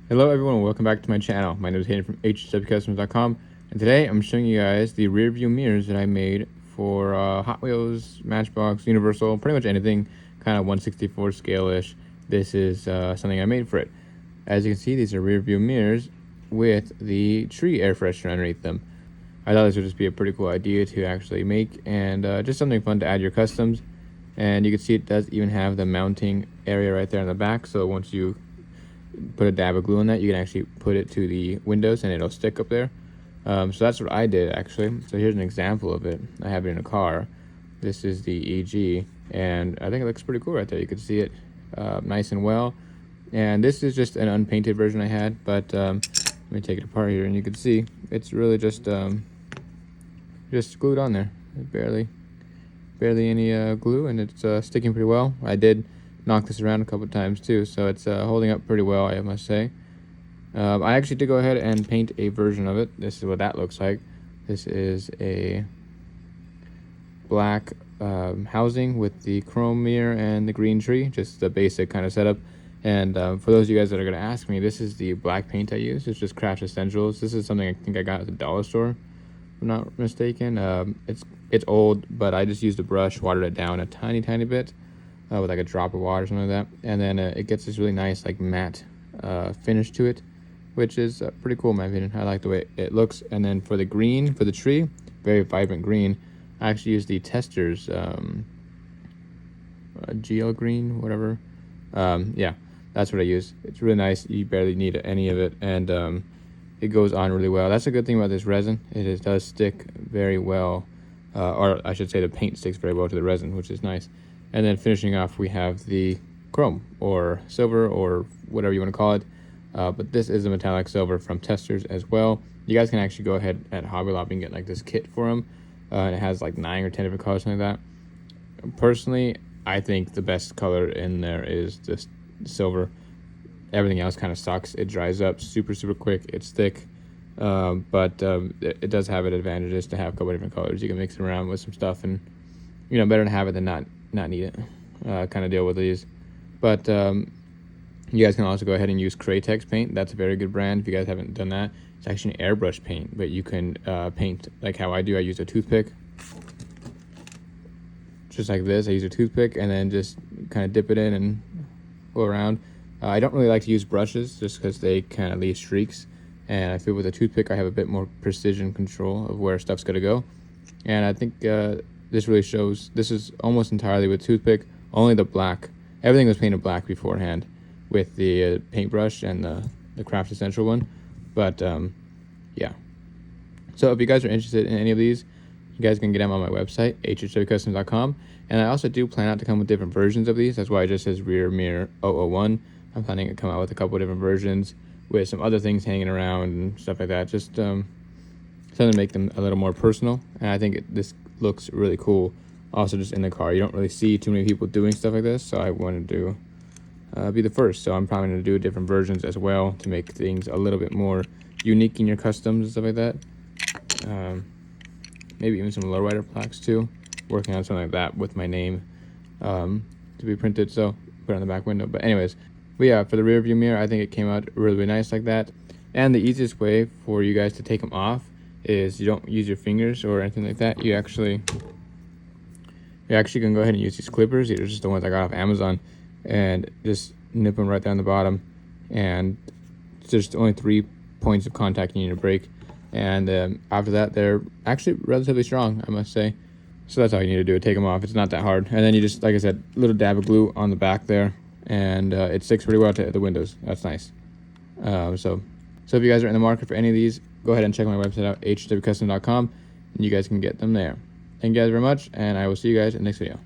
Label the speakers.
Speaker 1: Hello everyone, welcome back to my channel. My name is Hayden from HHWCUSTOMS.com, and today I'm showing you guys the rear view mirrors that I made for Hot Wheels, Matchbox, Universal, pretty much anything kind of 1/64 scale-ish. This is something I made for it. As you can see, these are rear view mirrors with the tree air freshener underneath them. I thought this would just be a pretty cool idea to actually make, and just something fun to add your customs. And you can see it does even have the mounting area right there in the back, so once you put a dab of glue on that, you can actually put it to the windows and it'll stick up there. So that's what I did actually. So here's an example of it. I have it in a car. This is the EG, and I think it looks pretty cool right there. You can see it nice and well. And this is just an unpainted version I had, but let me take it apart here, and you can see it's really just glued on there. Barely any glue, and it's sticking pretty well. I did knock this around a couple times too, so it's holding up pretty well, I must say. I actually did go ahead and paint a version of it. This is what that looks like. This is a black housing with the chrome mirror and the green tree, just the basic kind of setup. And for those of you guys that are going to ask me, this is the black paint I use. It's just Craft Essentials. This is something I think I got at the dollar store, if I'm not mistaken. It's old, but I just used a brush, watered it down a tiny bit with like a drop of water or something like that, and then it gets this really nice like matte finish to it, which is pretty cool in my opinion. I like the way it looks. And then for the green, for the tree, very vibrant green, I actually used the Testers GL green, whatever. Yeah, that's what I use. It's really nice. You barely need any of it, and it goes on really well. That's a good thing about this resin. It does stick very well, or I should say the paint sticks very well to the resin, which is nice. And then finishing off, we have the chrome or silver or whatever you want to call it. But this is a metallic silver from Testers as well. You guys can actually go ahead at Hobby Lobby and get like this kit for them. And it has like 9 or 10 different colors, something like that. Personally, I think the best color in there is this silver. Everything else kind of sucks. It dries up super quick. It's thick. But it does have its advantages to have a couple different colors. You can mix it around with some stuff, and you know, better to have it than not need it, kind of deal with these. But you guys can also go ahead and use Craytex paint. That's a very good brand if you guys haven't done that. It's actually an airbrush paint, but you can paint like how I do. I use a toothpick, just like this. I use a toothpick and then just kind of dip it in and go around. I don't really like to use brushes just because they kind of leave streaks, and I feel with a toothpick I have a bit more precision control of where stuff's gonna go. And I think this really shows. This is almost entirely with toothpick, only the black. Everything was painted black beforehand with the paintbrush and the Craft Essential one. But yeah. So if you guys are interested in any of these, you guys can get them on my website, HHWCUSTOMS.com. And I also do plan out to come with different versions of these. That's why it just says Rear Mirror 001. I'm planning to come out with a couple different versions with some other things hanging around and stuff like that. Just something to make them a little more personal. And I think this looks really cool also just in the car. You don't really see too many people doing stuff like this, so I wanted to be the first. So I'm probably going to do different versions as well to make things a little bit more unique in your customs and stuff like that. Maybe even some lowrider plaques too, working on something like that with my name to be printed, so put it on the back window. But anyways, but yeah, for the rear view mirror, I think it came out really nice like that. And the easiest way for you guys to take them off is you don't use your fingers or anything like that. You actually can go ahead and use these clippers. These are just the ones I got off Amazon, and just nip them right down the bottom. And there's only 3 points of contact you need to break, and after that they're actually relatively strong, I must say. So that's all you need to do, take them off. It's not that hard. And then you just, like I said, little dab of glue on the back there, and it sticks pretty well to the windows. That's nice. So if you guys are in the market for any of these, go ahead and check my website out, hhwcustoms.com, and you guys can get them there. Thank you guys very much, and I will see you guys in the next video.